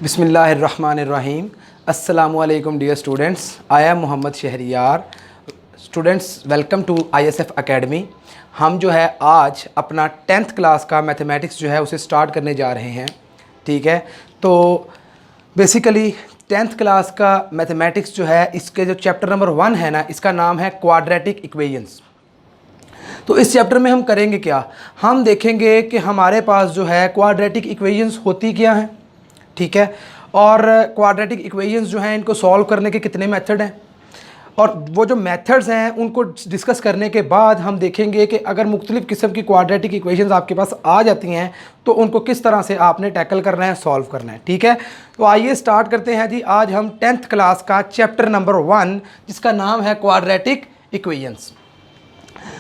बिस्मिल्लाहिर्रहमानिर्रहीम। अस्सलामुअलैकुम dear students, I am Mohammad Shahriyar. Students, welcome to ISF academy. हम जो है आज अपना 10th क्लास का मैथमेटिक्स जो है उसे स्टार्ट करने जा रहे हैं। ठीक है, तो बेसिकली 10th क्लास का मैथमेटिक्स जो है, इसके जो चैप्टर नंबर 1 है ना, इसका नाम है क्वाड्रेटिक इक्वेशंस। तो इस चैप्टर में हम करेंगे क्या, हम देखेंगे कि हमारे पास जो है क्वाड्रेटिक इक्वेशंस होती क्या हैं। ठीक है, और क्वाड्रेटिक इक्वेशंस जो हैं इनको सॉल्व करने के कितने मेथड हैं, और वो जो मेथड्स हैं उनको डिस्कस करने के बाद हम देखेंगे कि अगर मुख्तलिफ़ किस्म की क्वाड्रेटिक इक्वेशंस आपके पास आ जाती हैं तो उनको किस तरह से आपने टैकल करना है, सॉल्व करना है। ठीक है, तो आइए स्टार्ट करते हैं जी। आज हम 10th क्लास का चैप्टर नंबर 1 जिसका नाम है क्वाड्रेटिक इक्वेशंस।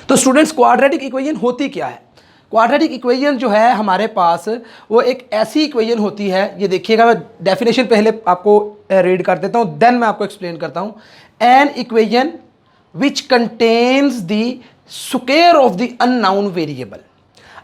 तो स्टूडेंट्स, क्वाड्रेटिक इक्वेशन होती क्या है। क्वाड्रेटिक इक्वेशन जो है हमारे पास वो एक ऐसी इक्वेशन होती है, ये देखिएगा, मैं डेफिनेशन पहले आपको रीड कर देता हूँ, देन मैं आपको एक्सप्लेन करता हूँ। An equation which contains the square of the unknown variable.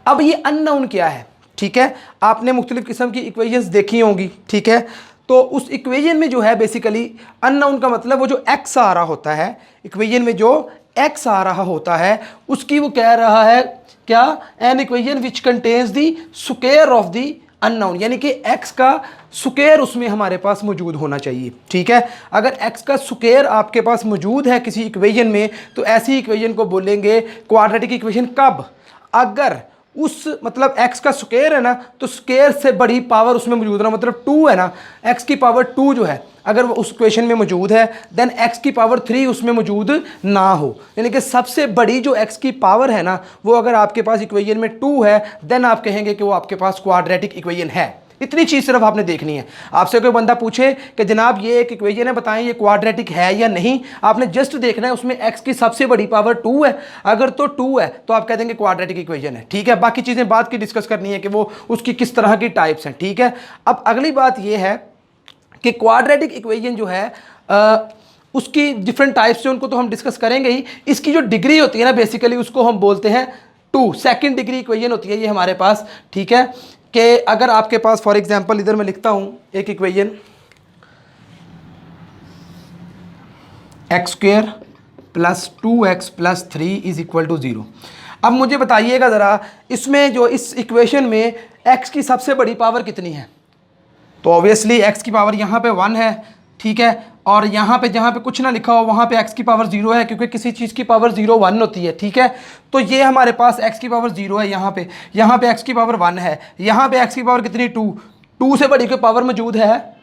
अब ये अननोन क्या है, ठीक है, आपने मुख्तलिफ किस्म की इक्वेशंस देखी होंगी। ठीक है, तो उस इक्वेशन में जो है बेसिकली अननोन का मतलब वो जो एक्स आ रहा होता है, इक्वेशन में जो एक्स आ रहा होता है उसकी वो कह रहा है क्या, an equation which contains the square of the unknown, यानी कि एक्स का स्क्वायर उसमें हमारे पास मौजूद होना चाहिए। ठीक है, अगर एक्स का स्क्वायर आपके पास मौजूद है किसी इक्वेशन में तो ऐसी इक्वेशन को बोलेंगे क्वाड्रेटिक इक्वेशन। कब, अगर उस मतलब x का स्क्वायर है ना, तो स्क्वायर से बड़ी पावर उसमें मौजूद ना, मतलब 2 है ना, x की पावर 2 जो है अगर वो उस इक्वेशन में मौजूद है, देन x की पावर 3 उसमें मौजूद ना हो, यानी कि सबसे बड़ी जो x की पावर है ना वो अगर आपके पास इक्वेशन में 2 है, देन आप कहेंगे कि वो आपके पास क्वाड्रेटिक इक्वेशन है। इतनी चीज़ सिर्फ आपने देखनी है। आपसे कोई बंदा पूछे कि जनाब ये एक इक्वेशन है, बताएं ये क्वाड्रेटिक है या नहीं, आपने जस्ट देखना है उसमें x की सबसे बड़ी पावर 2 है, अगर तो 2 है तो आप कह देंगे क्वाड्रेटिक इक्वेशन है। ठीक है, बाकी चीज़ें बाद की डिस्कस करनी है कि वो उसकी किस तरह की टाइप्स हैं। ठीक है, अब अगली बात ये है कि क्वाड्रेटिक इक्वेशन जो है उसकी डिफरेंट टाइप्स हैं, उनको तो हम डिस्कस करेंगे ही। इसकी जो डिग्री होती है ना बेसिकली उसको हम बोलते हैं 2, सेकेंड डिग्री इक्वेशन होती है ये हमारे पास। ठीक है, कि अगर आपके पास फॉर एग्जांपल इधर मैं लिखता हूं एक equation, x square plus 2x plus 3 is equal to 0। अब मुझे बताइएगा ज़रा, इसमें जो इस इक्वेशन में x की सबसे बड़ी पावर कितनी है। तो ऑब्वियसली x की पावर यहाँ पे 1 है। ठीक है, और यहाँ पे जहाँ पे कुछ ना लिखा हो वहाँ पे x की पावर 0 है, क्योंकि किसी चीज़ की पावर 0 1 होती है। ठीक है, तो ये हमारे पास x की पावर 0 है, यहाँ पे x की पावर 1 है, यहाँ पे x की पावर कितनी 2 से बड़ी कोई पावर मौजूद है।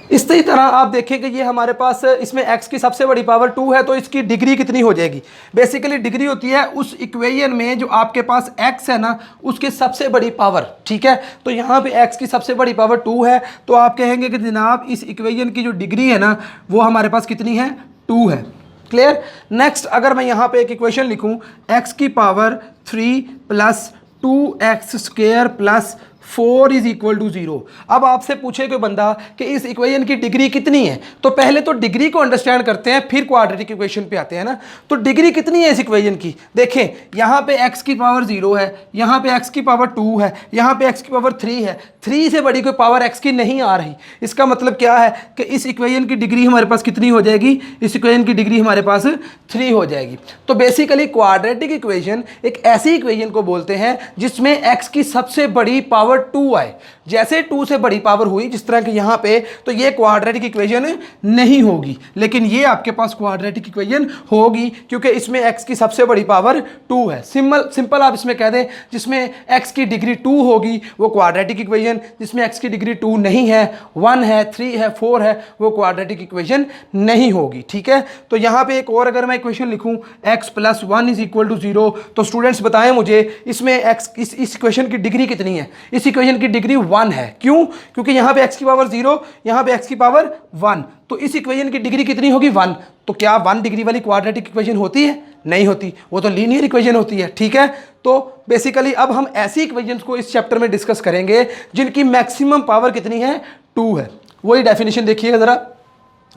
इसी तरह आप देखेंगे ये हमारे पास इसमें x की सबसे बड़ी पावर 2 है, तो इसकी डिग्री कितनी हो जाएगी। बेसिकली डिग्री होती है उस इक्वेशन में जो आपके पास x है ना उसके सबसे बड़ी पावर। ठीक है, तो यहाँ पे x की सबसे बड़ी पावर 2 है, तो आप कहेंगे कि जनाब इस इक्वेशन की जो डिग्री है ना वो हमारे पास कितनी है, 2 है। क्लियर। नेक्स्ट, अगर मैं यहाँ पे एक इक्वेशन लिखूँ, x की power 3 plus 2x square plus 4 is equal to 0। अब आपसे पूछे कोई बंदा कि इस इक्वेशन की डिग्री कितनी है, तो पहले तो डिग्री को अंडरस्टैंड करते हैं फिर क्वाड्रेटिक इक्वेशन पे आते हैं ना। तो डिग्री कितनी है इस इक्वेशन की, देखें यहाँ पे x की पावर 0 है, यहाँ पे x की पावर 2 है, यहाँ पे x की पावर 3 है, 3 से बड़ी कोई पावर x की नहीं आ रही। इसका मतलब क्या है कि इस इक्वेशन की डिग्री हमारे पास कितनी हो जाएगी, इस इक्वेशन की डिग्री हमारे पास 3 हो जाएगी। तो बेसिकली क्वाड्रेटिक इक्वेशन एक ऐसी इक्वेशन को बोलते हैं जिसमें x की सबसे बड़ी पावर 2 आए। जैसे 2 से बड़ी पावर हुई जिस तरह के यहाँ पे, तो ये क्वाड्रेटिक इक्वेशन नहीं होगी, लेकिन ये आपके पास क्वाड्रेटिक इक्वेशन होगी क्योंकि इसमें x की सबसे बड़ी पावर 2 है। सिंपल आप इसमें कह दें जिसमें x की डिग्री 2 होगी वो क्वाड्रेटिक इक्वेशन, जिसमें x की डिग्री 2 नहीं है, 1 है, 3 है, 4 है, वो क्वाड्रेटिक इक्वेशन नहीं होगी। ठीक है, तो यहाँ पे एक और अगर मैं इक्वेशन लिखूँ x plus 1 is equal to 0, तो स्टूडेंट्स बताएं मुझे इसमें x इस इक्वेशन की डिग्री कितनी है। इस इक्वेशन की डिग्री 1 है। क्यों, क्योंकि यहाँ पे x की पावर 0, यहाँ पे x की पावर 1, तो इस इक्वेशन की डिग्री कितनी होगी, 1। तो क्या 1 डिग्री वाली क्वाड्रेटिक इक्वेशन होती है, नहीं होती, वो तो लीनियर इक्वेशन होती है। ठीक है, तो बेसिकली अब हम ऐसी इक्वेशंस को इस चैप्टर में डिस्कस करेंगे जिनकी मैक्सिमम पावर कितनी है, 2 है। वही डेफिनेशन देखिएगा जरा,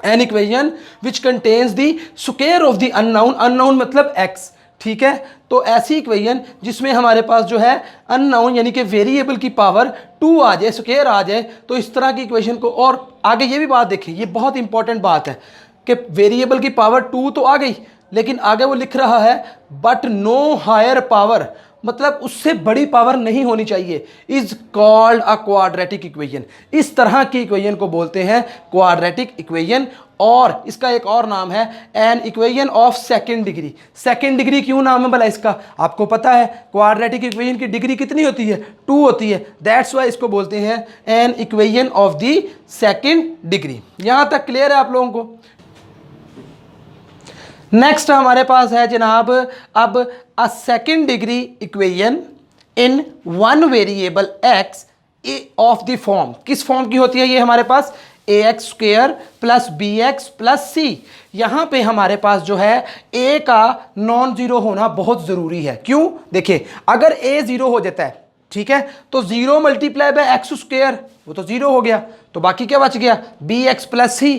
an equation which contains the square of the unknown, unknown मतलब x, ठीक है। तो ऐसी इक्वेशन जिसमें हमारे पास जो है अननोन यानी कि वेरिएबल की पावर 2 आ जाए, स्क्वायर आ जाए, तो इस तरह की इक्वेशन को, और आगे ये भी बात देखें, ये बहुत इंपॉर्टेंट बात है कि वेरिएबल की पावर 2 तो आ गई, लेकिन आगे वो लिख रहा है बट नो हायर पावर, मतलब उससे बड़ी पावर नहीं होनी चाहिए, is called a quadratic equation. इस तरह की इक्वेशन को बोलते हैं क्वाड्रेटिक इक्वेशन, और इसका एक और नाम है an equation of second degree. Second degree क्यों नाम है भला इसका? आपको पता है क्वाड्रेटिक इक्वेशन की डिग्री कितनी होती है? 2 होती है, दैट्स वाई इसको बोलते हैं an equation of the second degree. यहां तक क्लियर है आप लोगों को? नेक्स्ट हमारे पास है जनाब अब a second degree equation in one variable x of the form. किस फॉर्म की होती है ये हमारे पास? A x square plus b x plus c. यहां पे हमारे पास जो है ए का नॉन जीरो होना बहुत जरूरी है। क्यों? देखिए, अगर ए जीरो हो जाता है, ठीक है, तो 0 मल्टीप्लाई बाय एक्स स्क्वेयर, वो तो 0 हो गया, तो बाकी क्या बच गया? बी एक्स प्लस सी।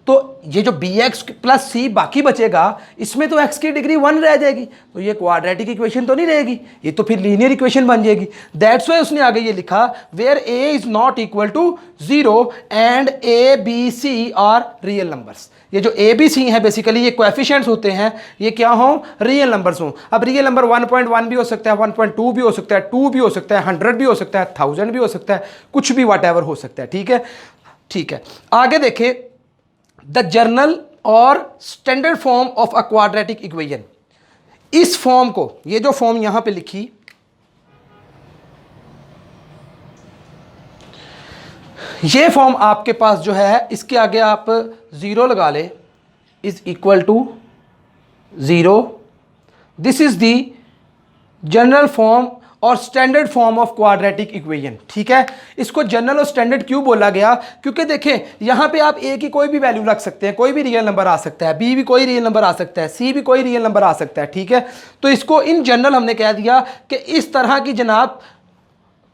तो ये जो बी एक्स प्लस सी बाकी बचेगा, इसमें तो एक्स की डिग्री 1 रह जाएगी, तो ये क्वाड्रेटिक इक्वेशन तो नहीं रहेगी, ये तो फिर लीनियर इक्वेशन बन जाएगी। दैट्स वाई उसने आगे ये लिखा where a is not equal to 0 and a b c are real numbers. ये जो ए बी सी है बेसिकली ये कोएफिशिएंट्स होते हैं, ये क्या हो? रियल नंबर्स हो। अब रियल नंबर 1.1 भी हो सकता है, 1.2 भी हो सकता है, 2 भी हो सकता है, 100 भी हो सकता है, 1000 भी हो सकता है, कुछ भी व्हाटएवर हो सकता है। ठीक है, ठीक है। आगे देखें, द जर्नल और standard form of a quadratic equation. इस फॉर्म को, ये जो फॉर्म यहां पे लिखी, ये फॉर्म आपके पास जो है, इसके आगे आप 0 लगा ले, is equal to 0। This is the general form और standard form of quadratic equation. ठीक है, इसको जनरल और स्टैंडर्ड क्यों बोला गया? क्योंकि देखें यहां पे आप ए की कोई भी वैल्यू रख सकते हैं, कोई भी रियल नंबर आ सकता है, बी भी कोई रियल नंबर आ सकता है, सी भी कोई रियल नंबर आ सकता है। ठीक है, तो इसको इन जनरल हमने कह दिया कि इस तरह की जनाब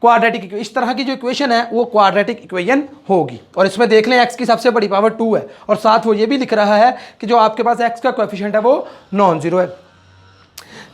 क्वाड्रेटिक, इस तरह की जो इक्वेशन है वो क्वाड्रेटिक इक्वेशन होगी। और इसमें देख लें एक्स की सबसे बड़ी पावर 2 है, और साथ वो ये भी लिख रहा है कि जो आपके पास एक्स का कोएफिशिएंट है वो नॉन जीरो है।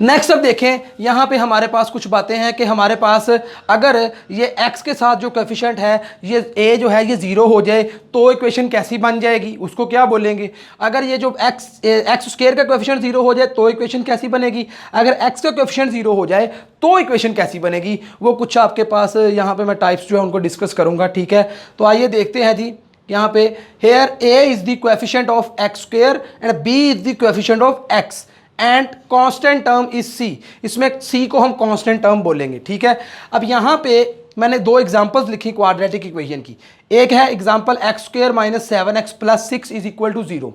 नेक्स्ट अब देखें, यहाँ पे हमारे पास कुछ बातें हैं कि हमारे पास अगर ये x के साथ जो कोएफिशिएंट है, ये a जो है ये 0 हो जाए तो इक्वेशन कैसी बन जाएगी, उसको क्या बोलेंगे? अगर ये जो x स्क्वायर का कोएफिशिएंट 0 हो जाए तो इक्वेशन कैसी बनेगी? अगर x का कोएफिशिएंट 0 हो जाए तो इक्वेशन कैसी बनेगी? वो कुछ आपके पास यहाँ पे मैं टाइप्स जो है उनको डिस्कस करूँगा। ठीक है, तो आइए देखते हैं जी। यहाँ पे here a is the coefficient of x square and b is the coefficient of x and constant term is C. इसमें सी को हम कांस्टेंट टर्म बोलेंगे। ठीक है, अब यहाँ पे मैंने 2 एग्जांपल्स लिखी क्वाड्रेटिक इक्वेशन की। एक है example x square minus 7x plus 6 is equal to 0।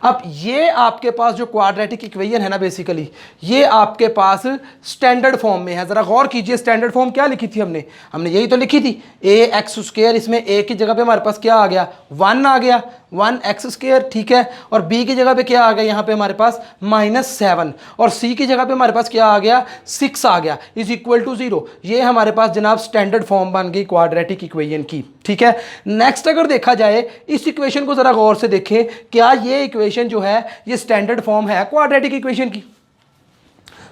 अब ये आपके पास जो क्वाड्रेटिक इक्वेशन है ना, बेसिकली ये आपके पास स्टैंडर्ड फॉर्म में है। ज़रा गौर कीजिए, स्टैंडर्ड फॉर्म क्या लिखी थी हमने यही तो लिखी थी, ए एक्स स्क्वायर, इसमें ए की जगह पे हमारे पास क्या आ गया? 1 आ गया, 1x स्क्वायर। ठीक है, और b की जगह पे क्या आ गया? यहाँ पे हमारे पास -7, और c की जगह पे हमारे पास क्या आ गया? 6 आ गया, इज इक्वल टू 0। ये हमारे पास जनाब स्टैंडर्ड फॉर्म बन गई क्वाड्रेटिक इक्वेशन की। ठीक है, नेक्स्ट अगर देखा जाए इस इक्वेशन को जरा गौर से देखें, क्या ये इक्वेशन जो है ये स्टैंडर्ड फॉर्म है क्वाड्रेटिक इक्वेशन की?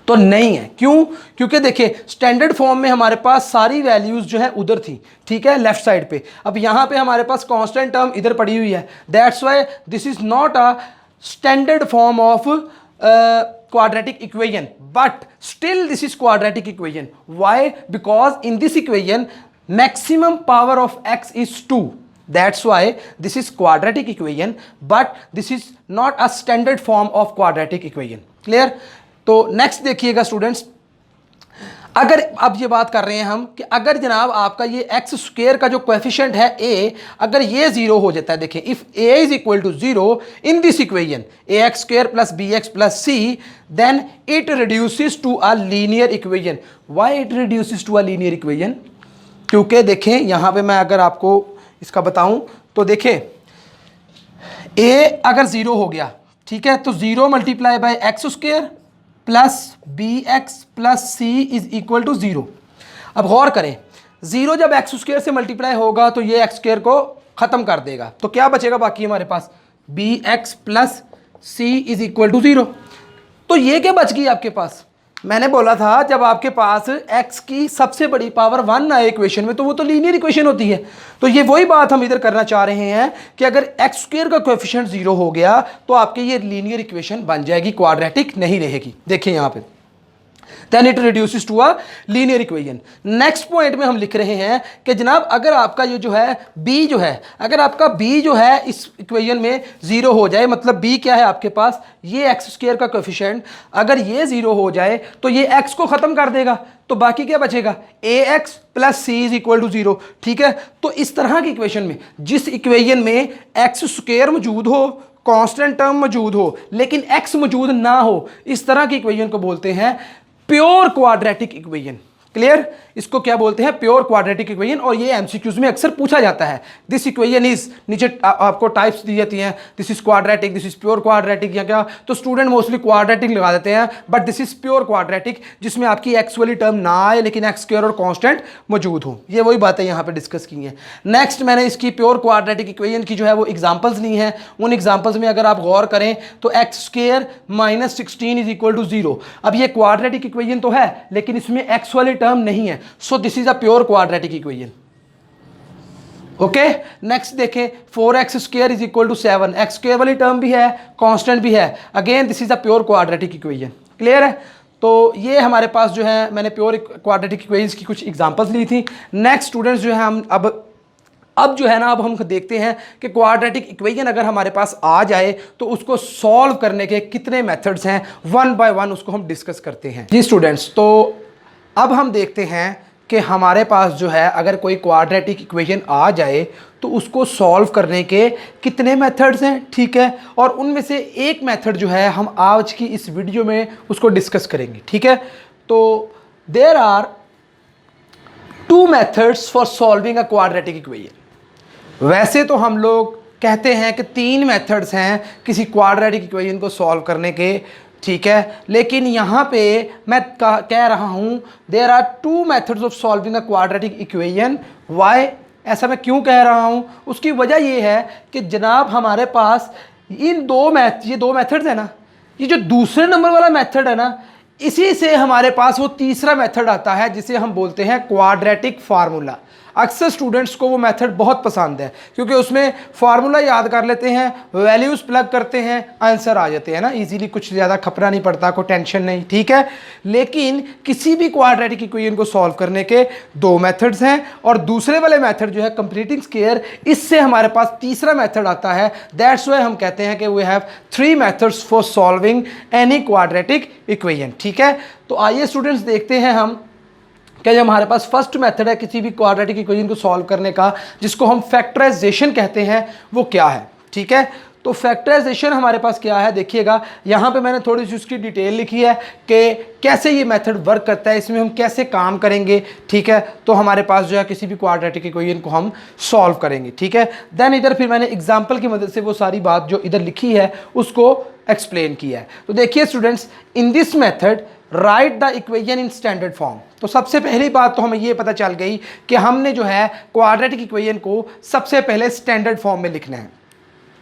तो नहीं है। क्यों? क्योंकि देखिए स्टैंडर्ड फॉर्म में हमारे पास सारी वैल्यूज जो है उधर थी। ठीक है, लेफ्ट साइड पे। अब यहां पे हमारे पास कांस्टेंट टर्म इधर पड़ी हुई है, that's why this is not a standard form of quadratic equation, but still this is quadratic equation. Why? Because in this equation maximum power of x is 2. That's why this is quadratic equation, but this is not a standard form of quadratic equation. Clear? तो next देखिएगा students, अगर अब ये बात कर रहे हैं हम कि अगर जनाब आपका ये एक्स स्क्वायर का जो कोएफिशिएंट है a, अगर ये 0 हो जाता है, देखें if a is equal to 0 in this equation a x square plus b x plus c, then it reduces to a linear equation. Why it reduces to a linear equation? क्योंकि देखें यहाँ पे मैं अगर आपको इसका बताऊं तो देखें a अगर 0 हो गया, ठीक है, तो 0 multiply by x square plus b x plus c is equal to 0। अब गौर करें, 0 जब एक्स स्क्वायर से मल्टीप्लाई होगा तो ये एक्स स्क्वायर को खत्म कर देगा, तो क्या बचेगा बाकी हमारे पास? B x plus c is equal to 0। तो ये क्या बच गई आपके पास? मैंने बोला था जब आपके पास x की सबसे बड़ी पावर 1 आए इक्वेशन में तो वो तो लीनियर इक्वेशन होती है। तो ये वही बात हम इधर करना चाह रहे हैं कि अगर x स्क्वायर का कोएफिशिएंट 0 हो गया तो आपके ये लीनियर इक्वेशन बन जाएगी, क्वाड्रेटिक नहीं रहेगी। देखिए यहाँ पे then it reduces to a linear equation। Next point में हम लिख रहे हैं कि जनाब अगर आपका ये जो है b जो है, अगर आपका b जो है इस इक्वेशन में 0 हो जाए, मतलब b क्या है आपके पास, ये एक्स स्क्वायर का कोएफिशिएंट, अगर ये 0 हो जाए तो ये x को ख़त्म कर देगा, तो बाकी क्या बचेगा, ax plus c is equal to 0। ठीक है, तो इस तरह की इक्वेशन में, जिस इक्वेशन में एक्स स्क्वायर मौजूद हो, कांस्टेंट टर्म मौजूद हो, लेकिन x मौजूद ना हो, इस तरह की इक्वेशन को बोलते हैं प्योर क्वाड्रेटिक इक्वेशन। क्लियर, इसको क्या बोलते हैं, प्योर क्वाड्रेटिक इक्वेशन। और ये एमसीक्यूज में अक्सर पूछा जाता है। दिस इक्वेशन इज, नीचे आपको टाइप्स दी जाती हैं, this is quadratic, this is pure quadratic, या क्या, तो स्टूडेंट मोस्टली क्वाड्रेटिक लगा देते हैं, but this is pure quadratic, जिसमें आपकी एक्स वाली टर्म ना आए लेकिन एक्स स्क्वायर और कांस्टेंट मौजूद हो। ये वही बातें यहाँ पे डिस्कस की हैं। नेक्स्ट मैंने इसकी प्योर क्वाड्रेटिक इक्वेशन की जो है वो एग्जाम्पल्स ली हैं। उन एग्जाम्पल्स में अगर आप गौर करें तो x square minus 16 is equal to 0। अब ये क्वाड्रेटिक इक्वेशन तो है लेकिन इसमें एक्स वाली टर्म नहीं है, so this is a pure quadratic equation. Okay, next देखें, 4x square is equal to 7, x square वाली टर्म भी है, कांस्टेंट भी है, again this is a pure quadratic equation. Clear है, तो ये हमारे पास जो है मैंने प्योर क्वाड्रेटिक इक्वेशंस की कुछ एग्जांपल्स ली थी। नेक्स्ट स्टूडेंट्स जो है हम अब जो है ना, अब हम देखते हैं कि क्वाड्रेटिक इक्वेशन अगर हमारे पास आ जाए तो उसको सॉल्व करने के कितने मेथड्स हैं, वन बाय वन उसको हम डिस्कस करते हैं। जी स्टूडेंट्स, तो अब हम देखते हैं कि हमारे पास जो है अगर कोई क्वाड्रेटिक इक्वेशन आ जाए तो उसको सॉल्व करने के कितने मेथड्स हैं। ठीक है, और उनमें से एक मेथड जो है हम आज की इस वीडियो में उसको डिस्कस करेंगे। ठीक है, तो there are 2 methods for solving a quadratic equation. वैसे तो हम लोग कहते हैं कि 3 मेथड्स हैं किसी क्वाड्रेटिक इक्वेशन को सॉल्व करने के। ठीक है, लेकिन यहाँ पे मैं कह रहा हूँ there are 2 methods of solving a quadratic equation. Why, ऐसा मैं क्यों कह रहा हूँ, उसकी वजह ये है कि जनाब हमारे पास ये 2 मेथड्स है ना, ये जो दूसरे नंबर वाला मेथड है ना, इसी से हमारे पास वो तीसरा मेथड आता है जिसे हम बोलते हैं क्वाड्रेटिक फार्मूला। अक्सर स्टूडेंट्स को वो मेथड बहुत पसंद है क्योंकि उसमें फार्मूला याद कर लेते हैं, वैल्यूज़ प्लग करते हैं, आंसर आ जाते हैं ना इजीली, कुछ ज़्यादा खपरा नहीं पड़ता, कोई टेंशन नहीं। ठीक है, लेकिन किसी भी क्वाड्रेटिक इक्वेशन को सॉल्व करने के 2 मेथड्स हैं और दूसरे वाले मेथड जो है कंप्लीटिंग स्क्वायर, इससे हमारे पास तीसरा मेथड आता है। दैट्स व्हाई हम कहते हैं कि we have 3 methods for solving any quadratic equation. ठीक है, तो आइए स्टूडेंट्स देखते हैं हम क्या जो हमारे पास फर्स्ट मेथड है किसी भी क्वाड्रेटिक इक्वेशन को सॉल्व करने का, जिसको हम फैक्टराइजेशन कहते हैं, वो क्या है। ठीक है, तो फैक्टराइजेशन हमारे पास क्या है, देखिएगा यहाँ पे मैंने थोड़ी सी उसकी डिटेल लिखी है कि कैसे ये मेथड वर्क करता है, इसमें हम कैसे काम करेंगे। ठीक है, तो हमारे पास जो है किसी भी क्वाड्रेटिक इक्वेशन को हम सॉल्व करेंगे। ठीक है, देन इधर फिर मैंने एग्जाम्पल की मदद से वो सारी बात जो इधर लिखी है उसको एक्सप्लेन किया है। तो देखिए students, in this method right the equation in standard form. तो सबसे पहली बात तो हमें ये पता चल गई कि हमने जो है क्वाड्रेटिक इक्वेशन को सबसे पहले स्टैंडर्ड फॉर्म में लिखना है।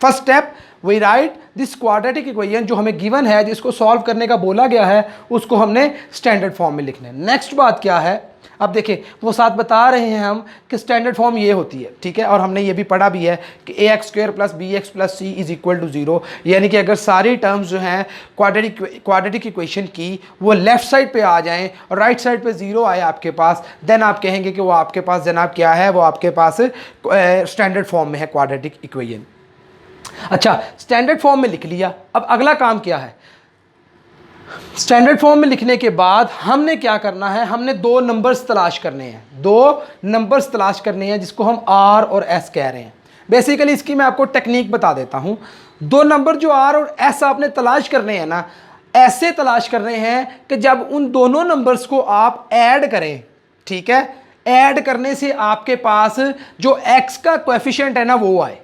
First step, we write this quadratic equation, जो हमें गिवन है, जिसको सॉल्व करने का बोला गया है, उसको हमने स्टैंडर्ड फॉर्म में लिखना है। नेक्स्ट बात क्या है, अब देखिए वो साथ बता रहे हैं हम कि स्टैंडर्ड फॉर्म ये होती है। ठीक है, और हमने ये भी पढ़ा भी है कि ax square plus bx plus c is equal to 0, यानी कि अगर सारी टर्म्स जो हैं क्वाड्रेटिक इक्वेशन की वो लेफ्ट साइड पे आ जाएं और राइट साइड पे 0 आए आपके पास, देन आप कहेंगे कि वो आपके पास जनाब क्या है, वो आपके पास स्टैंडर्ड फॉर्म में है क्वाड्रेटिक इक्वेशन। अच्छा, स्टैंडर्ड फॉर्म में लिख लिया, अब अगला काम क्या है, स्टैंडर्ड फॉर्म में लिखने के बाद हमने क्या करना है, हमने 2 नंबर्स तलाश करने हैं, 2 नंबर्स तलाश करने हैं जिसको हम r और s कह रहे हैं। बेसिकली इसकी मैं आपको टेक्निक बता देता हूं। 2 नंबर जो r और s आपने तलाश करने हैं ना, ऐसे तलाश करने हैं कि जब उन दोनों नंबर्स को आप ऐड करें, ठीक है, ऐड करने से आपके पास जो x का कोएफिशिएंट है ना वो आए।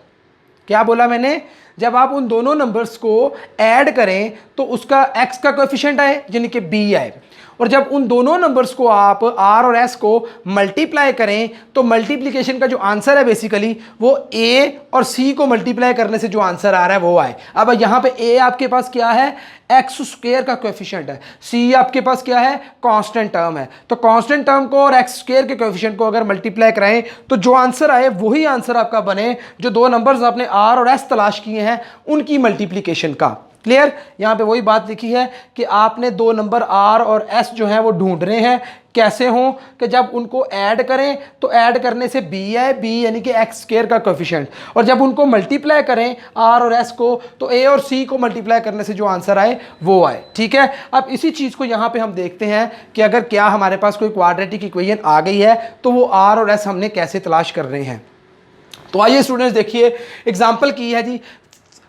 क्या बोला मैंने, जब आप उन दोनों नंबर्स को ऐड करें तो उसका x का कोएफिशिएंट आए यानी कि b आए, और जब उन दोनों नंबर्स को आप r और s को मल्टीप्लाई करें तो मल्टीप्लिकेशन का जो आंसर है बेसिकली वो a और c को मल्टीप्लाई करने से जो आंसर आ रहा है वो आए। अब यहाँ पे a आपके पास क्या है, एक्स स्क्वेयर का कोएफिशिएंट है, c आपके पास क्या है, कांस्टेंट टर्म है। तो कांस्टेंट टर्म को और एक्स स्क्वेयर के कोएफिशिएंट को अगर मल्टीप्लाई कराएं तो जो आंसर आए वही आंसर आपका बने जो दो नंबर्स आपने r और s तलाश किए हैं उनकी मल्टीप्लिकेशन का। क्लियर? यहाँ पे वही बात लिखी है कि आपने दो नंबर r और s जो है वो ढूंढने हैं। कैसे हों कि जब उनको ऐड करें तो ऐड करने से b आए, b यानी कि एक्स स्क्वेयर का कोएफिशिएंट, और जब उनको मल्टीप्लाई करें r और s को तो a और c को मल्टीप्लाई करने से जो आंसर आए वो आए। ठीक है, अब इसी चीज़ को यहाँ पे हम देखते हैं कि अगर क्या हमारे पास कोई क्वाड्रेटिक इक्वेशन आ गई है तो वो r और s हमने कैसे तलाश कर रहे हैं। तो आइए स्टूडेंट्स देखिए, एग्जाम्पल की है जी,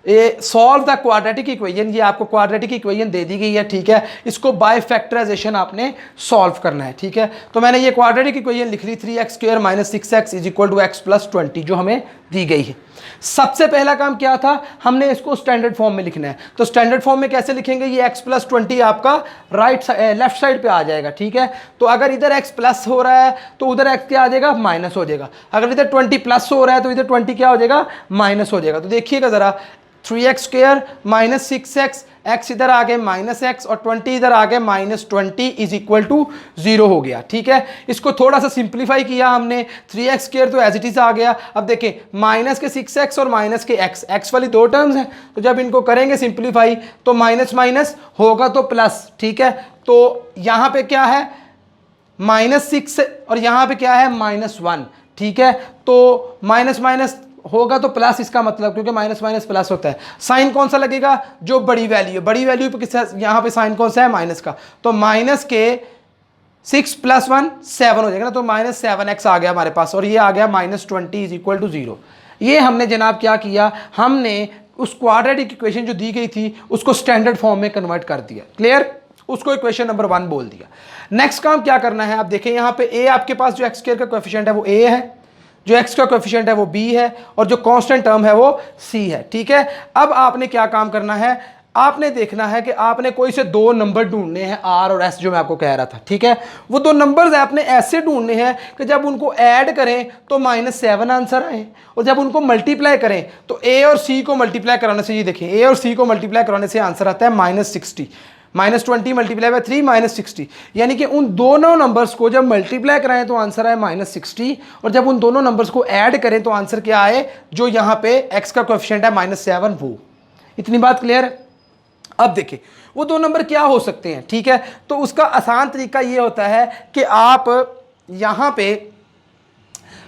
सॉल्व द क्वाड्रेटिक इक्वेशन। ये आपको क्वाड्रेटिक इक्वेशन दे दी गई है, ठीक है, इसको बाय फैक्टराइजेशन आपने सॉल्व करना है। ठीक है, तो मैंने ये क्वाड्रेटिक इक्वेशन लिख ली 3x² - 6x = x + 20 जो हमें दी गई है। सबसे पहला काम क्या था, हमने इसको स्टैंडर्ड फॉर्म में लिखना है। तो स्टैंडर्ड फॉर्म में कैसे लिखेंगे, ये x + 20 आपका लेफ्ट साइड पे आ जाएगा। ठीक है, तो अगर इधर x प्लस हो रहा है तो उधर x क्या आ जाएगा, माइनस हो जाएगा। अगर इधर 20 प्लस हो रहा है तो इधर 20 क्या हो जाएगा, माइनस हो जाएगा। तो देखिएगा जरा, 3x² - 6x, x इधर आ गए -x और 20 इधर आ गए -20 = 0 हो गया। ठीक है, इसको थोड़ा सा सिंप्लीफाई किया हमने, 3x² तो एज इट इज आ गया। अब देखें, माइनस के 6x और माइनस के x वाली दो टर्म्स हैं, तो जब इनको करेंगे सिंप्लीफाई तो माइनस माइनस होगा तो प्लस। ठीक है, तो यहाँ पे क्या है, -6 और यहाँ पे क्या है, -1। ठीक है, तो माइनस माइनस होगा तो प्लस, इसका मतलब क्योंकि माइनस माइनस प्लस होता है। साइन कौन सा लगेगा, जो बड़ी वैल्यू है, बड़ी वैल्यू पे किस, यहाँ पे साइन कौन सा है, माइनस का। तो माइनस के 6 + 1 7 हो जाएगा ना, तो -7x आ गया हमारे पास, और ये आ गया -20 = 0। ये हमने जनाब क्या किया, हमने उस क्वाड्रेटिक इक्वेशन जो दी गई थी उसको स्टैंडर्ड फॉर्म में कन्वर्ट कर दिया। क्लियर? उसको इक्वेशन नंबर 1 बोल दिया। नेक्स्ट काम क्या करना है, आप देखें यहाँ पे a आपके पास जो x² का कोएफिशिएंट है वो a है, जो x का कोएफिशिएंट है वो b है, और जो कांस्टेंट टर्म है वो c है। ठीक है, अब आपने क्या काम करना है, आपने देखना है कि आपने कोई से दो नंबर ढूंढने हैं r और s, जो मैं आपको कह रहा था। ठीक है, वो दो नंबर्स आपने ऐसे ढूंढने हैं कि जब उनको ऐड करें तो -7 आंसर आए, और जब उनको मल्टीप्लाई करें तो a और c को मल्टीप्लाई कराने से, ये देखिए a और c को मल्टीप्लाई कराने से आंसर आता है -60। -20 × 3 -60, यानी कि उन दोनों नंबर्स को जब मल्टीप्लाई कराएं तो आंसर आए -60, और जब उन दोनों नंबर्स को ऐड करें तो आंसर क्या आए, जो यहाँ पे x का कोएफिशिएंट है -7 वो। इतनी बात क्लियर है? अब देखिए वो दो नंबर क्या हो सकते हैं। ठीक है, तो उसका आसान तरीका ये होता है कि आप यहाँ पे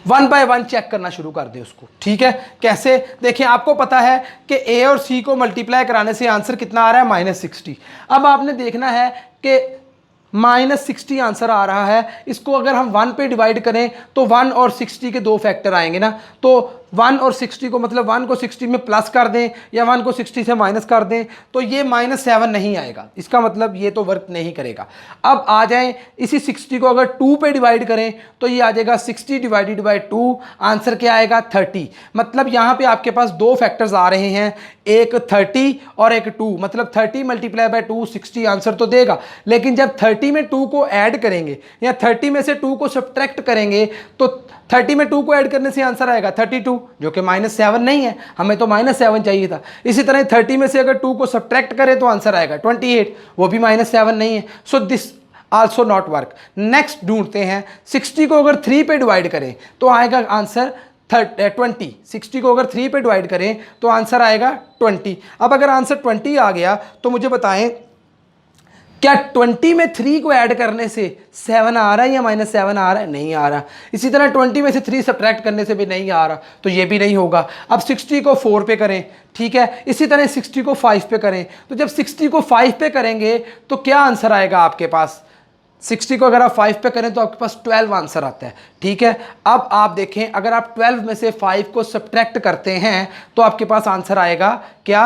1 बाय 1 चेक करना शुरू कर दे उसको। ठीक है, कैसे, देखिए आपको पता है कि a और c को मल्टीप्लाई कराने से आंसर कितना आ रहा है, -60। अब आपने देखना है कि -60 आंसर आ रहा है, इसको अगर हम 1 पे डिवाइड करें तो 1 और 60 के दो फैक्टर आएंगे ना, तो 1 और 60 को, मतलब 1 को 60 में प्लस कर दें या 1 को 60 से माइनस कर दें तो ये -7 नहीं आएगा, इसका मतलब ये तो वर्क नहीं करेगा। अब आ जाएं, इसी 60 को अगर 2 पे डिवाइड करें तो ये आ जाएगा 60 / 2, आंसर क्या आएगा, 30। मतलब यहाँ पे आपके पास दो फैक्टर्स आ रहे हैं, एक 30 और एक 2, मतलब 30 × 2 60 आंसर तो देगा, लेकिन जब 30 में 2 को ऐड करेंगे या 30 में से 2 को सब्ट्रैक्ट करेंगे तो 30 में 2 को ऐड करने से आंसर आएगा 32, जो कि -7 नहीं है, हमें तो -7 चाहिए था। इसी तरह 30 में से अगर 2 को सब्ट्रैक्ट करें तो आंसर आएगा 28, वो भी -7 नहीं है। So this also not work. Next ढूंढते हैं, 60 को अगर 3 पे डिवाइड करें तो आएगा आंसर 20। 60 को अगर 3 पे डिवाइड करें तो आंसर आएगा 20। अब अगर आंसर 20 आ गया तो मुझे बताएं, क्या 20 में 3 को ऐड करने से 7 आ रहा है या -7 आ रहा है, नहीं आ रहा। इसी तरह 20 में से 3 सब्ट्रैक्ट करने से भी नहीं आ रहा, तो ये भी नहीं होगा। अब 60 को 4 पे करें, ठीक है, इसी तरह 60 को 5 पे करें, तो जब 60 को 5 पे करेंगे तो क्या आंसर आएगा आपके पास, 60 को अगर आप 5 पे करें तो आपके पास 12 आंसर आता है। ठीक है, अब आप देखें, अगर आप 12 में से 5 को सब्ट्रैक्ट करते हैं तो आपके पास आंसर आएगा क्या,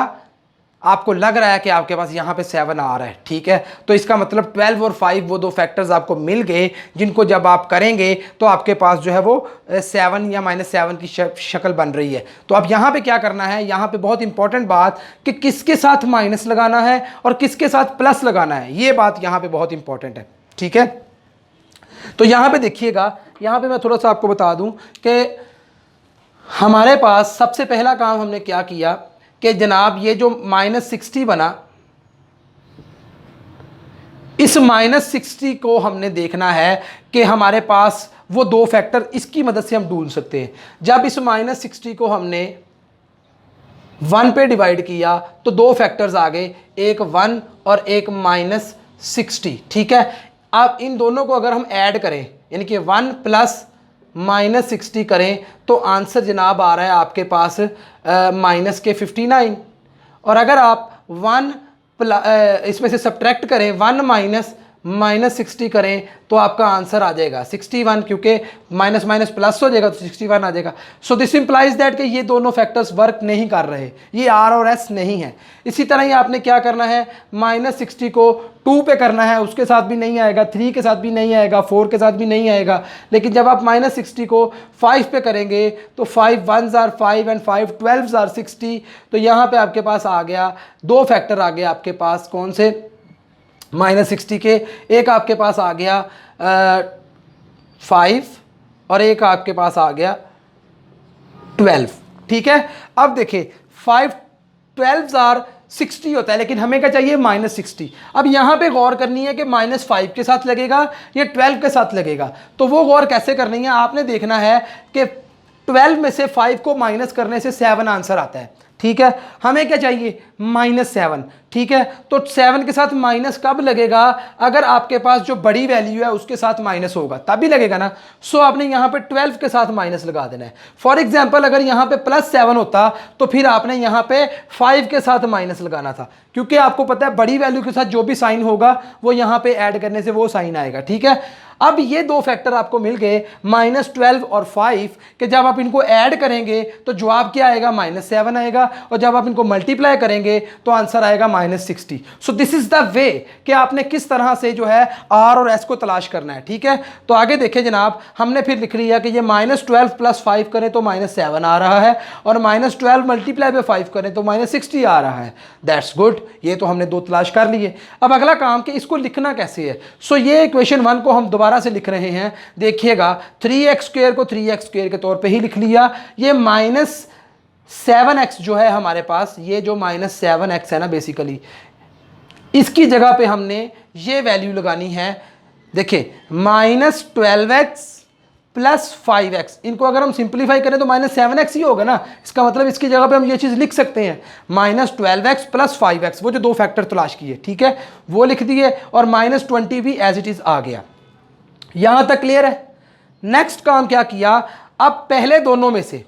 आपको लग रहा है कि आपके पास यहाँ पे 7 आ रहा है, ठीक है, तो इसका मतलब 12 और 5 वो दो फैक्टर्स आपको मिल गए जिनको जब आप करेंगे तो आपके पास जो है वो 7 या -7 की शक्ल बन रही है। तो अब यहाँ पे क्या करना है, यहाँ पे बहुत इंपॉर्टेंट बात कि किसके साथ माइनस लगाना है और किसके साथ प्लस लगाना है, ये बात यहाँ पे बहुत इंपॉर्टेंट है, ठीक है। तो यहाँ पे देखिएगा, यहाँ पे मैं थोड़ा सा आपको बता दूँ कि हमारे पास सबसे पहला काम हमने क्या किया कि जनाब ये जो -60 बना, इस -60 को हमने देखना है कि हमारे पास वो दो फैक्टर इसकी मदद से हम ढूंढ सकते हैं। जब इस -60 को हमने 1 पे डिवाइड किया तो दो फैक्टर्स आ गए, एक 1 और एक -60, ठीक है। अब इन दोनों को अगर हम ऐड करें यानी कि 1 प्लस -60 करें तो आंसर जनाब आ रहा है आपके पास -59। और अगर आप 1 इसमें से सब्ट्रैक्ट करें 1 माइनस -60 करें तो आपका आंसर आ जाएगा 61, क्योंकि माइनस माइनस प्लस हो जाएगा तो 61 आ जाएगा। सो दिस इंप्लाइज दैट कि ये दोनों फैक्टर्स वर्क नहीं कर रहे, ये R और S नहीं है। इसी तरह ही आपने क्या करना है, -60 को 2 पे करना है, उसके साथ भी नहीं आएगा, 3 के साथ भी नहीं आएगा, 4 के साथ भी नहीं आएगा। लेकिन जब आप -60 को 5 पे करेंगे तो 5 1s are 5 and 5 12s are 60। तो यहाँ पे आपके पास आ गया दो फैक्टर आ गए आपके पास, कौन से, -60 के। एक आपके पास आ गया 5 और एक आपके पास आ गया 12, ठीक है। अब देखिए 5 12s are 60 होता है, लेकिन हमें क्या चाहिए, -60। अब यहाँ पे गौर करनी है कि -5 के साथ लगेगा या 12 के साथ लगेगा। तो वो गौर कैसे करनी है, आपने देखना है कि 12 में से 5 को माइनस करने से 7 आंसर आता है, ठीक है। हमें क्या चाहिए, -7, ठीक है। तो 7 के साथ माइनस कब लगेगा, अगर आपके पास जो बड़ी वैल्यू है उसके साथ माइनस होगा तभी लगेगा ना। सो आपने यहाँ पे 12 के साथ माइनस लगा देना है। फॉर एग्जांपल अगर यहाँ पे +7 होता तो फिर आपने यहाँ पे 5 के साथ माइनस लगाना था, क्योंकि आपको पता है बड़ी वैल्यू के साथ जो भी साइन होगा वो यहाँ पे ऐड करने से वो साइन आएगा, ठीक है। अब ये दो फैक्टर आपको मिल गए -12 और 5 कि जब आप इनको ऐड करेंगे तो जवाब क्या आएगा, -7 आएगा, और जब आप इनको मल्टीप्लाई करेंगे तो आंसर आएगा -60। सो दिस इज द वे कि आपने किस तरह से जो है R और S को तलाश करना है, ठीक है। तो आगे देखिए जनाब, हमने फिर लिख लिया कि ये -12 + 5 करें तो -7 आ रहा है, और -12 मल्टीप्लाई पे 5 करें तो -60 आ रहा है। दैट्स गुड, ये तो हमने दो तलाश कर लिए। अब अगला काम कि इसको लिखना कैसे है। सो ये इक्वेशन 1 को हम दोबारा से लिख रहे हैं, देखिएगा 3x² को 3x² के तौर पे ही लिख लिया। ये -7x जो है हमारे पास, ये जो -7x है ना, बेसिकली इसकी जगह पे हमने ये वैल्यू लगानी है। देखिए -12x + 5x, इनको अगर हम सिंप्लीफाई करें तो -7x ही होगा ना। इसका मतलब इसकी जगह पे हम ये चीज़ लिख सकते हैं -12x + 5x, वो जो दो फैक्टर तलाश किए, ठीक है, वो लिख दिए, और -20 भी एज इट इज़ आ गया। यहां तक क्लियर है। नेक्स्ट काम क्या किया, अब पहले दोनों में से,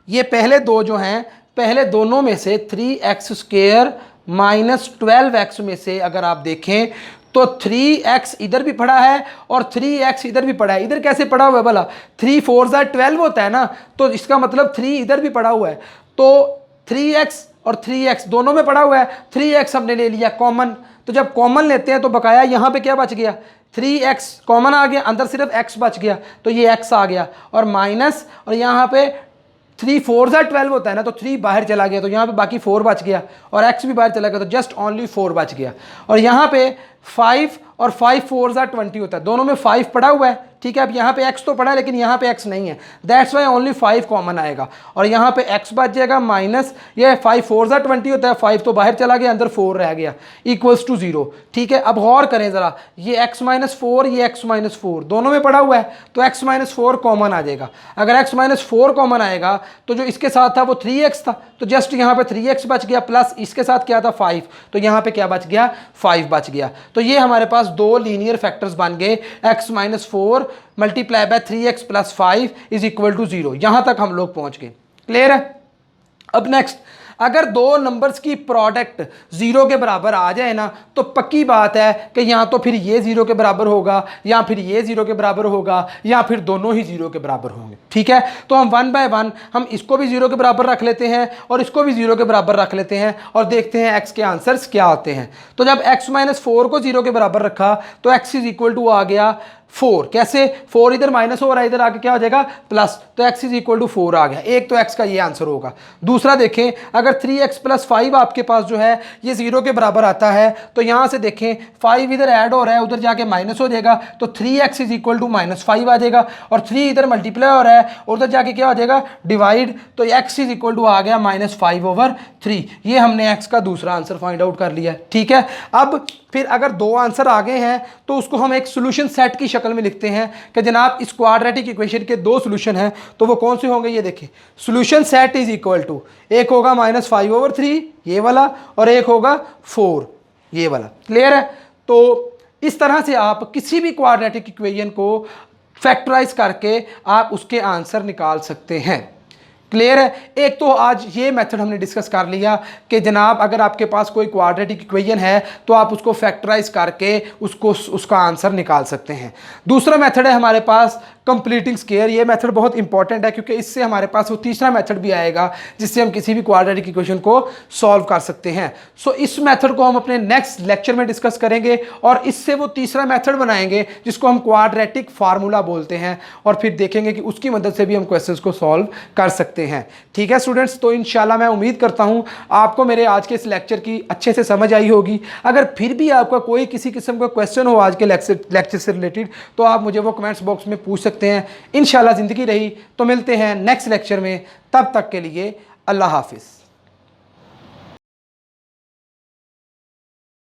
ये पहले दो जो हैं, पहले दोनों में से 3x² - 12x में से अगर आप देखें तो 3x इधर भी पड़ा है और 3x इधर भी पड़ा है। इधर कैसे पड़ा हुआ है भला, 3 4 12 होता है ना, तो इसका मतलब 3 इधर भी पड़ा हुआ है। तो 3x और 3x दोनों में पड़ा हुआ है, 3x हमने ले लिया कॉमन। तो जब कॉमन लेते हैं तो बकाया यहाँ पे क्या बच गया, 3x कॉमन आ गया, अंदर सिर्फ x बच गया, तो ये x आ गया, और माइनस, और यहाँ पे 3 4 12 होता है ना, तो 3 बाहर चला गया, तो यहाँ पे बाकी 4 बच गया, और x भी बाहर चला गया, तो जस्ट ओनली 4 बच गया। और यहाँ पे 5 और 5 4 20 होता है, दोनों में 5 पड़ा हुआ है, ठीक है। अब यहाँ पे x तो पड़ा है लेकिन यहाँ पे x नहीं है, दैट्स वाई ओनली 5 कॉमन आएगा, और यहाँ पे x बच जाएगा माइनस, ये 5 4 20 होता है, 5 तो बाहर चला गया, अंदर 4 रह गया, = 0, ठीक है। अब गौर करें ज़रा, ये x - 4 ये x - 4 दोनों में पड़ा हुआ है, तो x - 4 कॉमन आ जाएगा। अगर x - 4 कॉमन आएगा तो जो इसके साथ था वो 3x था, तो जस्ट यहाँ पे 3x बच गया, प्लस इसके साथ क्या था 5, तो यहाँ पे क्या बच गया, 5 बच गया। तो ये हमारे पास दो लीनियर फैक्टर्स बन गए, x - 4 मल्टीप्लाई बाय 3x + 5 = 0। यहां तक हम लोग पहुंच गए, क्लियर है। अब नेक्स्ट अगर दो नंबर्स की प्रोडक्ट ज़ीरो के बराबर आ जाए ना तो पक्की बात है कि या तो फिर ये ज़ीरो के बराबर होगा या फिर ये ज़ीरो के बराबर होगा या फिर दोनों ही ज़ीरो के बराबर होंगे। ठीक है, तो हम वन बाय वन हम इसको भी ज़ीरो के बराबर रख लेते हैं और इसको भी ज़ीरो के बराबर रख लेते हैं और देखते हैं एक्स के आंसर्स क्या आते हैं। तो जब x माइनस 4 को ज़ीरो के बराबर रखा तो x इज इक्वल टू आ गया 4। कैसे? 4 इधर माइनस हो रहा है, इधर आके क्या हो जाएगा प्लस, तो x इज इक्वल टू 4 आ गया। एक तो x का ये आंसर होगा। दूसरा देखें, अगर 3x प्लस 5 आपके पास जो है ये ज़ीरो के बराबर आता है तो यहाँ से देखें 5 इधर ऐड हो रहा है, उधर जाके माइनस हो जाएगा, तो 3x is equal to minus 5 आ जाएगा। और 3 इधर मल्टीप्लाई हो रहा है, उधर जाके क्या हो जाएगा डिवाइड, तो x इज इक्वल टू आ गया -5/3। ये हमने x का दूसरा आंसर फाइंड आउट कर लिया। ठीक है, अब फिर अगर दो आंसर आ गए हैं तो उसको हम एक सोल्यूशन सेट की शक्ल में लिखते हैं कि जनाब इस क्वाड्रेटिक इक्वेशन के दो सोल्यूशन हैं, तो वो कौन से होंगे? ये देखिए, solution set is equal to, एक होगा -5/3 ये वाला और एक होगा 4 ये वाला। क्लियर है? तो इस तरह से आप किसी भी क्वाड्रेटिक इक्वेशन को फैक्टराइज करके आप उसके आंसर निकाल सकते हैं। क्लियर है? एक तो आज ये मेथड हमने डिस्कस कर लिया कि जनाब अगर आपके पास कोई क्वाड्रेटिक इक्वेशन है तो आप उसको फैक्टराइज करके उसका आंसर निकाल सकते हैं। दूसरा मेथड है हमारे पास कंप्लीटिंग स्क्वायर। ये मेथड बहुत इंपॉर्टेंट है क्योंकि इससे हमारे पास वो तीसरा मेथड भी आएगा जिससे हम किसी भी क्वाड्रेटिक इक्वेशन को सॉल्व कर सकते हैं। सो इस मेथड को हम अपने नेक्स्ट लेक्चर में डिस्कस करेंगे और इससे वो तीसरा मेथड बनाएंगे जिसको हम क्वाड्रेटिक फार्मूला बोलते हैं और फिर देखेंगे कि उसकी मदद से भी हम क्वेश्चंस को सॉल्व कर सकते हैं। ठीक है स्टूडेंट्स, तो इंशाल्लाह मैं उम्मीद करता हूं आपको मेरे आज के इस लेक्चर की अच्छे से समझ आई होगी। अगर फिर भी आपका कोई किसी किस्म का क्वेश्चन हो आज के लेक्चर से रिलेटेड तो आप मुझे वो कमेंट्स बॉक्स में पूछ सकते हैं। इंशाल्लाह ज़िंदगी रही तो मिलते हैं नेक्स्ट लेक्चर में, तब तक के लिए अल्लाह हाफिज़।